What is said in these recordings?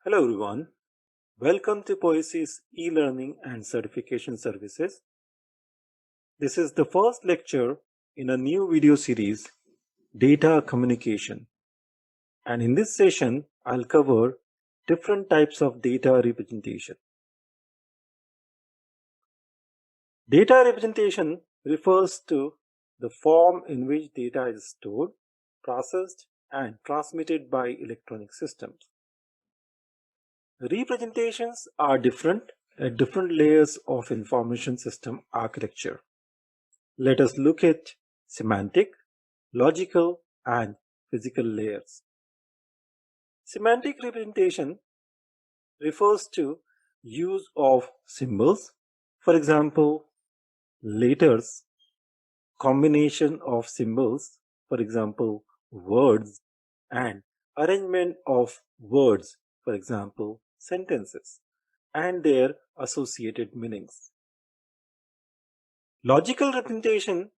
Hello everyone, welcome to Poesy's e-learning and certification services. This is the first lecture in a new video series, Data Communication. And in this session, I'll cover different types of data representation. Data representation refers to the form in which data is stored, processed, and transmitted by electronic systems. Representations are different at different layers of information system architecture. Let us look at semantic, logical, and physical layers. Semantic representation refers to use of symbols, for example, letters, combination of symbols, for example, words, and arrangement of words, for example, sentences, and their associated meanings. Logical representation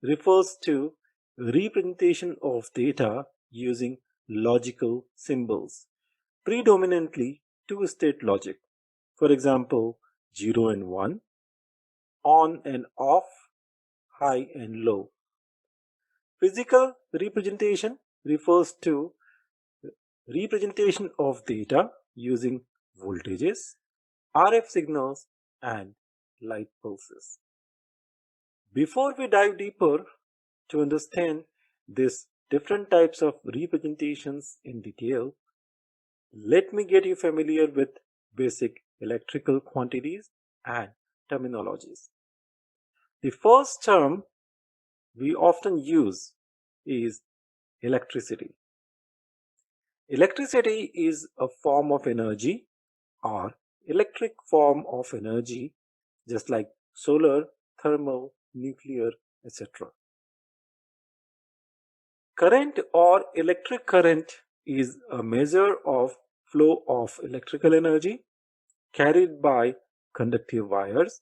refers to representation of data using logical symbols, predominantly two-state logic. For example, 0 and 1, on and off, high and low. Physical representation refers to representation of data using voltages, RF signals, and light pulses. Before we dive deeper to understand these different types of representations in detail, let me get you familiar with basic electrical quantities and terminologies. The first term we often use is electricity. Electricity is a form of energy or electric form of energy, just like solar, thermal, nuclear, etc. Current or electric current is a measure of flow of electrical energy carried by conductive wires,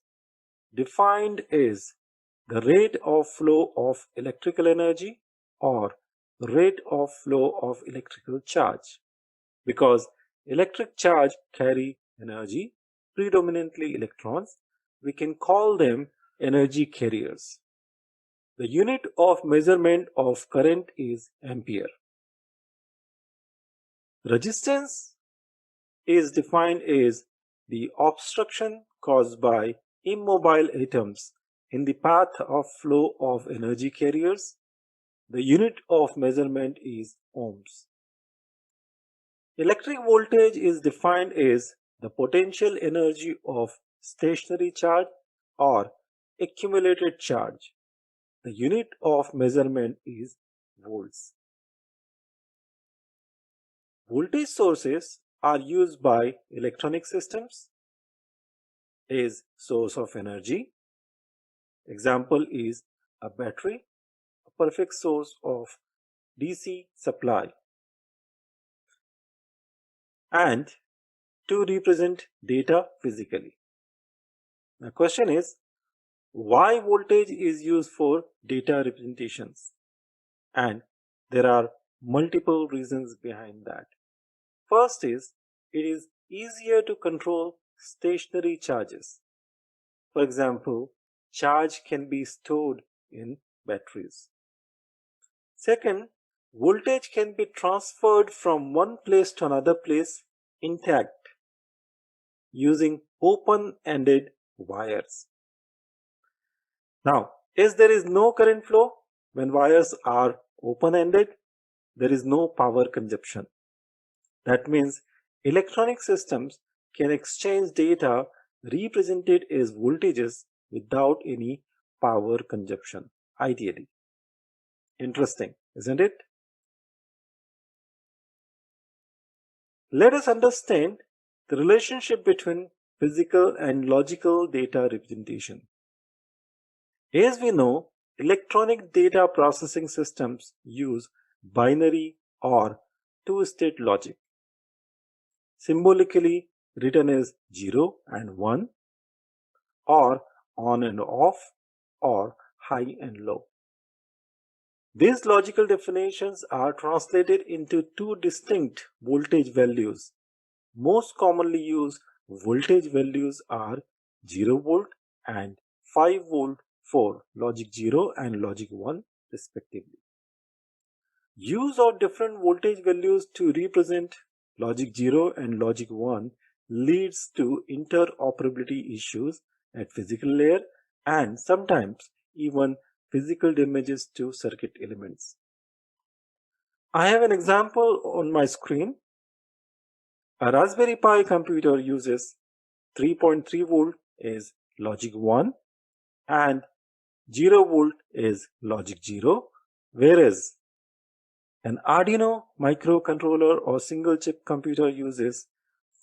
defined as the rate of flow of electrical energy or rate of flow of electrical charge. Because electric charge carry energy, predominantly electrons, we can call them energy carriers. The unit of measurement of current is ampere. Resistance is defined as the obstruction caused by immobile atoms in the path of flow of energy carriers. The unit of measurement is ohms. Electric voltage is defined as the potential energy of stationary charge or accumulated charge. The unit of measurement is volts. Voltage sources are used by electronic systems as source of energy. Example is a battery, a perfect source of DC supply. And to represent data physically. The question is, why voltage is used for data representations? And there are multiple reasons behind that. First is, it is easier to control stationary charges. For example, charge can be stored in batteries. Second, voltage can be transferred from one place to another place intact using open-ended wires. Now, as there is no current flow, when wires are open-ended, there is no power consumption. That means electronic systems can exchange data represented as voltages without any power consumption, ideally. Interesting, isn't it? Let us understand the relationship between physical and logical data representation. As we know, electronic data processing systems use binary or two-state logic, symbolically written as 0 and 1, or on and off, or high and low. These logical definitions are translated into two distinct voltage values, most commonly used voltage values are 0 volt and 5 volt for logic 0 and logic 1 respectively. Use of different voltage values to represent logic 0 and logic 1 leads to interoperability issues at physical layer and sometimes even physical damages to circuit elements. I have an example on my screen. A Raspberry Pi computer uses 3.3 volt is logic 1 and 0 volt is logic 0, whereas an Arduino microcontroller or single chip computer uses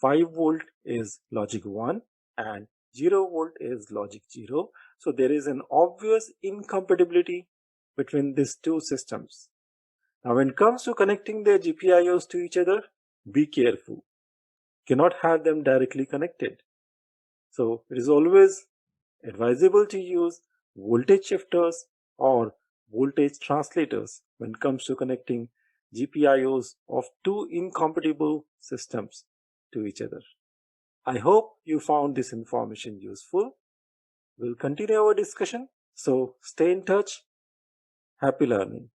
5 volt is logic 1 and 0 volt is logic 0. So there is an obvious incompatibility between these two systems. Now when it comes to connecting their GPIOs to each other, be careful. You cannot have them directly connected. So it is always advisable to use voltage shifters or voltage translators when it comes to connecting GPIOs of two incompatible systems to each other. I hope you found this information useful. We'll continue our discussion, so stay in touch. Happy learning.